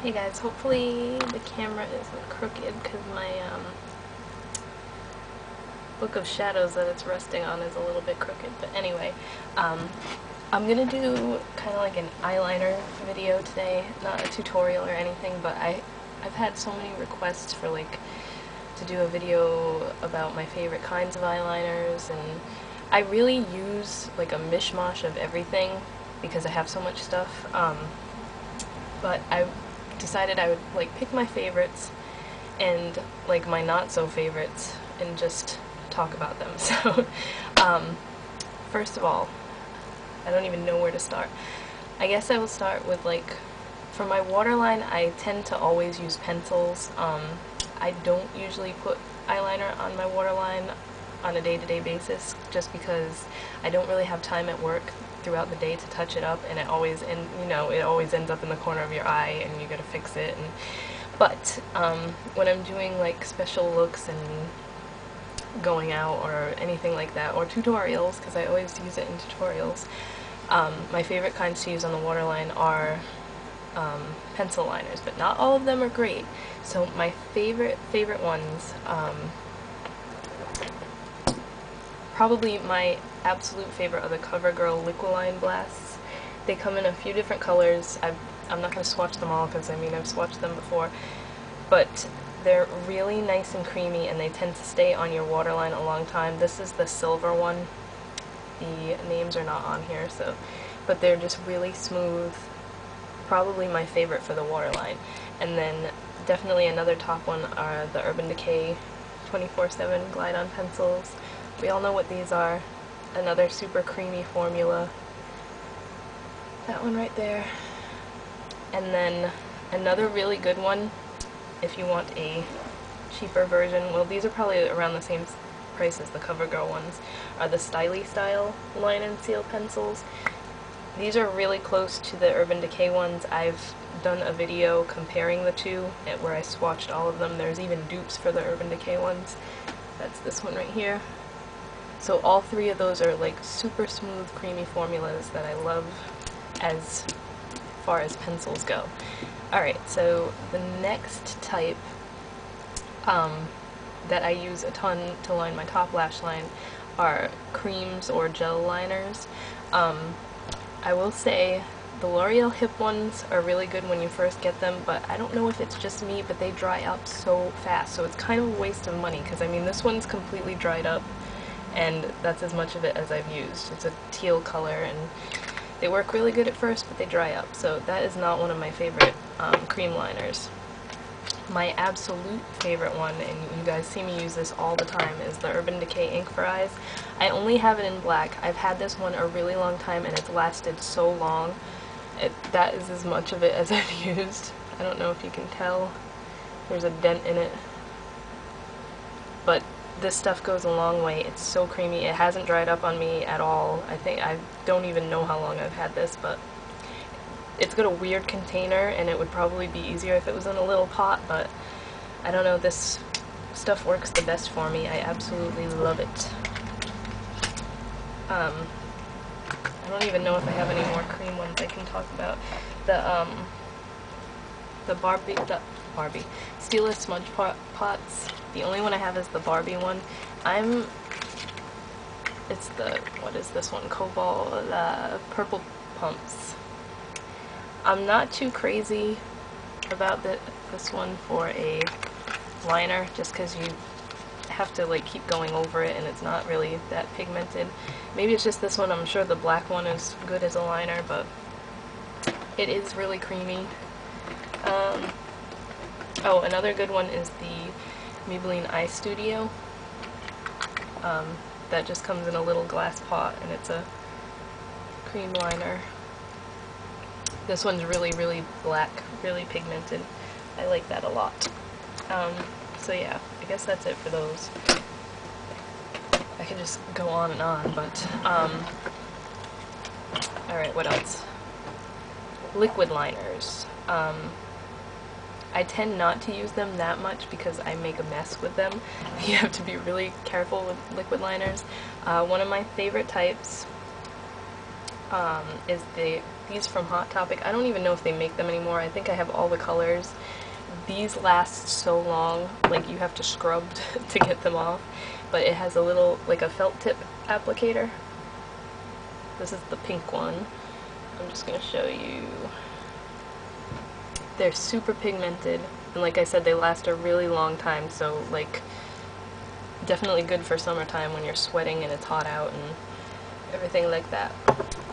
Hey guys, hopefully the camera isn't crooked because my book of shadows that it's resting on is a little bit crooked. But anyway, I'm gonna do kind of like an eyeliner video today, not a tutorial or anything, but I've had so many requests for like to do a video about my favorite kinds of eyeliners, and I really use like a mishmash of everything because I have so much stuff, but I decided I would like pick my favorites and like my not so favorites and just talk about them. So first of all, I don't even know where to start. I guess I will start with like, for my waterline I tend to always use pencils. I don't usually put eyeliner on my waterline on a day-to-day basis just because I don't really have time at work throughout the day to touch it up, and it always ends up in the corner of your eye and you gotta fix it. But when I'm doing like special looks and going out or anything like that, or tutorials, because I always use it in tutorials, my favorite kinds to use on the waterline are pencil liners, but not all of them are great. So my favorite ones, probably my absolute favorite are the CoverGirl Liquiline Blasts. They come in a few different colors. I'm not going to swatch them all because I mean I've swatched them before, but they're really nice and creamy and they tend to stay on your waterline a long time. This is the silver one. The names are not on here, so, but they're just really smooth. Probably my favorite for the waterline. And then definitely another top one are the Urban Decay 24/7 Glide-On pencils. We all know what these are. Another super creamy formula. That one right there. And then another really good one, if you want a cheaper version, well, these are probably around the same price as the CoverGirl ones, are the Styly Style Line and Seal pencils. These are really close to the Urban Decay ones. I've done a video comparing the two where I swatched all of them. There's even dupes for the Urban Decay ones. That's this one right here. So all three of those are like super smooth, creamy formulas that I love as far as pencils go. Alright, so the next type that I use a ton to line my top lash line are creams or gel liners. I will say the L'Oreal Hip ones are really good when you first get them, but I don't know if it's just me, but they dry up so fast, so it's kind of a waste of money, because I mean this one's completely dried up and that's as much of it as I've used. It's a teal color and they work really good at first, but they dry up, so that is not one of my favorite cream liners. My absolute favorite one, and you guys see me use this all the time, is the Urban Decay Ink for Eyes. I only have it in black. I've had this one a really long time and it's lasted so long. That is as much of it as I've used. I don't know if you can tell. There's a dent in it. But this stuff goes a long way. It's so creamy. It hasn't dried up on me at all. I don't even know how long I've had this, but it's got a weird container and it would probably be easier if it was in a little pot, but I don't know, this stuff works the best for me. I absolutely love it. I don't even know if I have any more cream ones I can talk about. The Barbie Steelist Smudge Pots. The only one I have is the Barbie one. It's the, what is this one? Cobalt, Purple Pumps. I'm not too crazy about this one for a liner, just because you have to like keep going over it and it's not really that pigmented. Maybe it's just this one. I'm sure the black one is good as a liner, but it is really creamy. Oh, another good one is the Maybelline Eye Studio. That just comes in a little glass pot and it's a cream liner. This one's really, really black, really pigmented. I like that a lot. So yeah, I guess that's it for those. I could just go on and on, but alright, what else? Liquid liners. I tend not to use them that much because I make a mess with them. You have to be really careful with liquid liners. One of my favorite types is the these from Hot Topic. I don't even know if they make them anymore. I think I have all the colors. These last so long, like you have to scrub to get them off, but it has a little, like a felt tip applicator. This is the pink one. I'm just going to show you. They're super pigmented, and like I said, they last a really long time, so like definitely good for summertime when you're sweating and it's hot out and everything like that.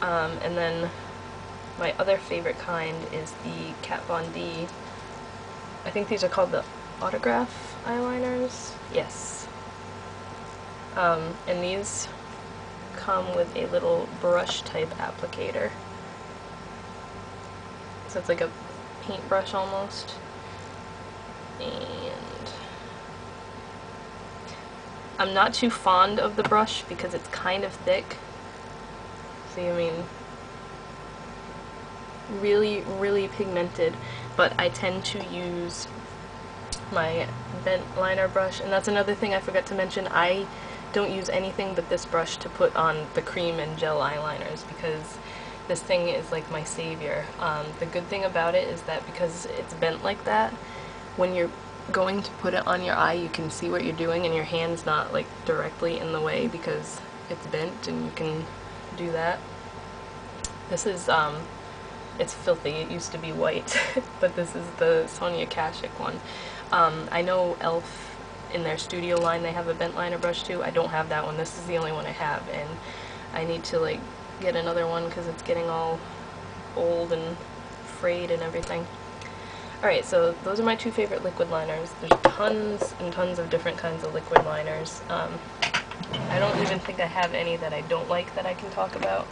And then my other favorite kind is the Kat Von D. I think these are called the Autograph eyeliners. Yes. And these come with a little brush type applicator. So it's like a paintbrush almost. And I'm not too fond of the brush because it's kind of thick. See, I mean, really, really pigmented, but I tend to use my bent liner brush, and that's another thing I forgot to mention. I don't use anything but this brush to put on the cream and gel eyeliners because this thing is like my savior. The good thing about it is that because it's bent like that, when you're going to put it on your eye, you can see what you're doing and your hand's not like directly in the way because it's bent, and you can do that. This is it's filthy. It used to be white, but this is the Sonia Kashuk one. I know e.l.f. in their studio line, they have a bent liner brush too. I don't have that one. This is the only one I have, and I need to like get another one because it's getting all old and frayed and everything. Alright, so those are my two favorite liquid liners. There's tons and tons of different kinds of liquid liners. I don't even think I have any that I don't like that I can talk about,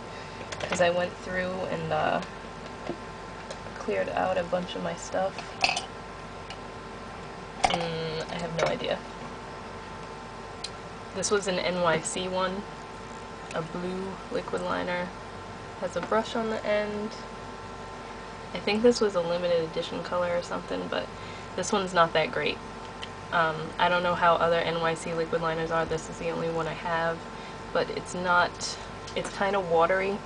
because I went through and cleared out a bunch of my stuff. I have no idea. This was an NYC one, a blue liquid liner. Has a brush on the end. I think this was a limited edition color or something, but this one's not that great. I don't know how other NYC liquid liners are. This is the only one I have, but it's not, it's kind of watery,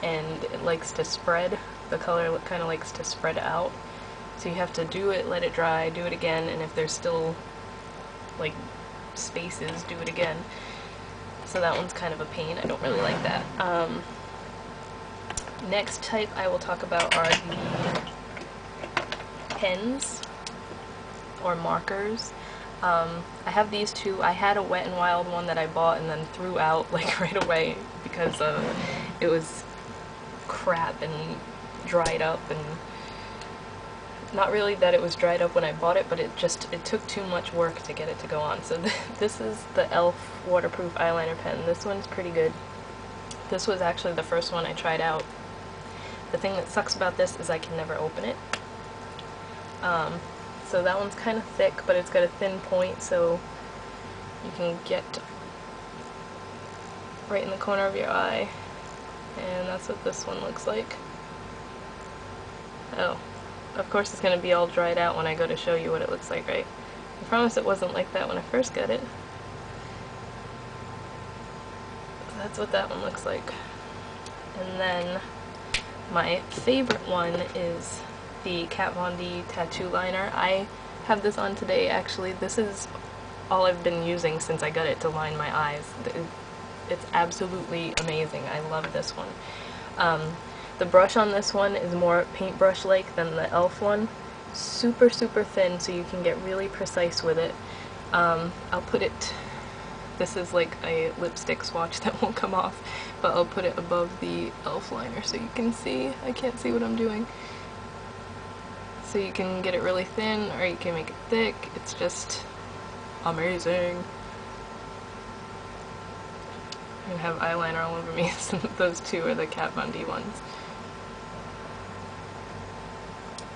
and it likes to spread. The color kind of likes to spread out. So you have to do it, let it dry, do it again, and if there's still like spaces, do it again. So that one's kind of a pain. I don't really like that. Next type I will talk about are the pens or markers. I have these two. I had a Wet n Wild one that I bought and then threw out like right away because it was crap and dried up, and not really that it was dried up when I bought it, but it took too much work to get it to go on. So this is the e.l.f. waterproof eyeliner pen. This one's pretty good. This was actually the first one I tried out. The thing that sucks about this is I can never open it. So that one's kind of thick, but it's got a thin point, so you can get right in the corner of your eye. And that's what this one looks like. Oh, of course it's going to be all dried out when I go to show you what it looks like, right? I promise it wasn't like that when I first got it. That's what that one looks like. And then my favorite one is the Kat Von D tattoo liner. I have this on today, actually. This is all I've been using since I got it to line my eyes. It's absolutely amazing. I love this one. The brush on this one is more paintbrush-like than the e.l.f. one. Super, super thin, so you can get really precise with it. I'll put it, this is like a lipstick swatch that won't come off, but I'll put it above the e.l.f. liner so you can see. I can't see what I'm doing. So you can get it really thin, or you can make it thick. It's just amazing. I have eyeliner all over me, so those two are the Kat Von D ones.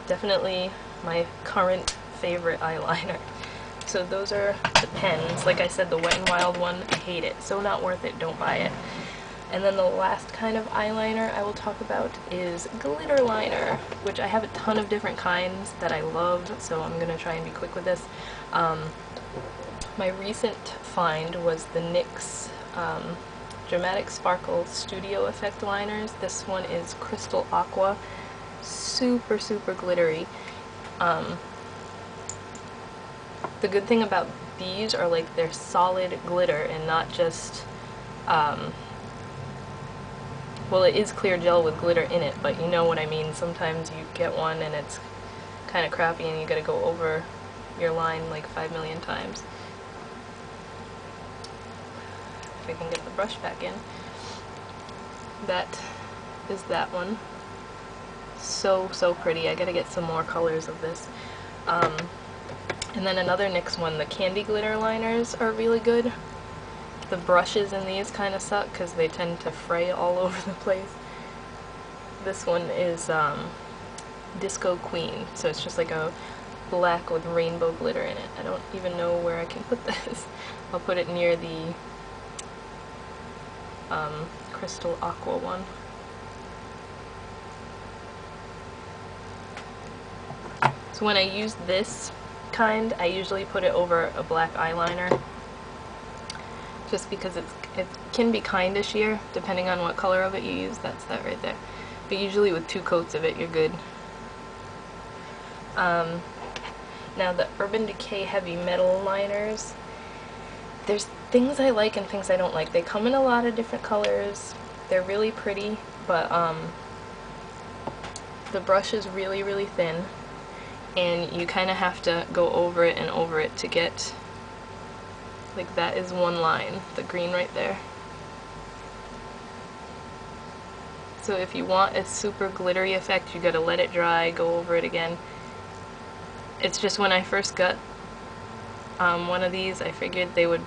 Definitely my current favorite eyeliner. So those are the pens. Like I said, the Wet n Wild one, I hate it. So not worth it, don't buy it. And then the last kind of eyeliner I will talk about is glitter liner, which I have a ton of different kinds that I love, so I'm going to try and be quick with this. My recent find was the NYX Dramatic Sparkle Studio Effect liners. This one is Crystal Aqua. Super, super glittery. The good thing about these are like they're solid glitter and not just, well, it is clear gel with glitter in it, but you know what I mean. Sometimes you get one and it's kind of crappy and you gotta go over your line like 5 million times. If I can get the brush back in. That is that one. So, so pretty. I gotta get some more colors of this. And then another NYX one, the Candy Glitter liners are really good. The brushes in these kind of suck because they tend to fray all over the place. This one is Disco Queen, so it's just like a black with rainbow glitter in it. I don't even know where I can put this. I'll put it near the Crystal Aqua one. So when I use this kind, I usually put it over a black eyeliner, just because it can be kinda sheer depending on what color of it you use. That's that right there. But usually with 2 coats of it, you're good. Now the Urban Decay Heavy Metal liners, there's things I like and things I don't like. They come in a lot of different colors. They're really pretty, but the brush is really, really thin, and you kind of have to go over it and over it to get, like, that is one line, the green right there. So if you want a super glittery effect, you gotta let it dry, go over it again. It's just when I first got one of these, I figured they would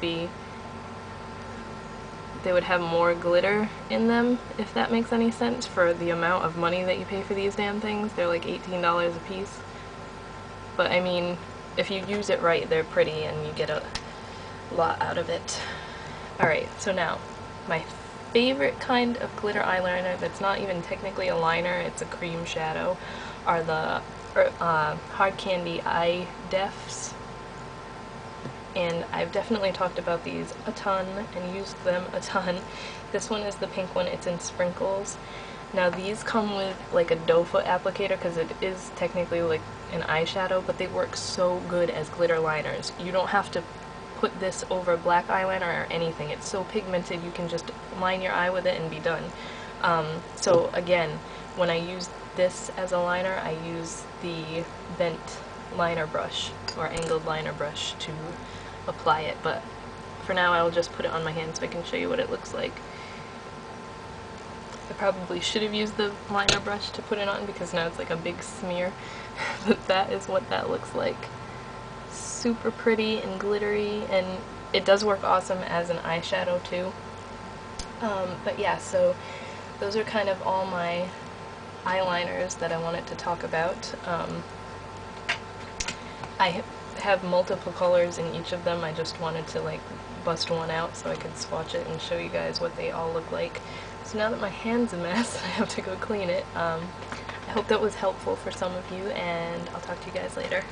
have more glitter in them, if that makes any sense, for the amount of money that you pay for these damn things. They're like $18 a piece. But I mean, if you use it right, they're pretty and you get a lot out of it. Alright, so now, my favorite kind of glitter eyeliner that's not even technically a liner, it's a cream shadow, are the Hard Candy Eye Defs. And I've definitely talked about these a ton and used them a ton. This one is the pink one, it's in sprinkles. Now these come with like a doe foot applicator because it is technically like an eyeshadow, but they work so good as glitter liners. You don't have to put this over black eyeliner or anything. It's so pigmented you can just line your eye with it and be done. So again, when I use this as a liner, I use the bent liner brush or angled liner brush to apply it, but for now I'll just put it on my hand so I can show you what it looks like. I probably should have used the liner brush to put it on because now it's like a big smear, but that is what that looks like. Super pretty and glittery, and it does work awesome as an eyeshadow too. But yeah, so those are kind of all my eyeliners that I wanted to talk about. I have multiple colors in each of them. I just wanted to like bust one out so I could swatch it and show you guys what they all look like. So now that my hand's a mess, I have to go clean it. I hope that was helpful for some of you, and I'll talk to you guys later.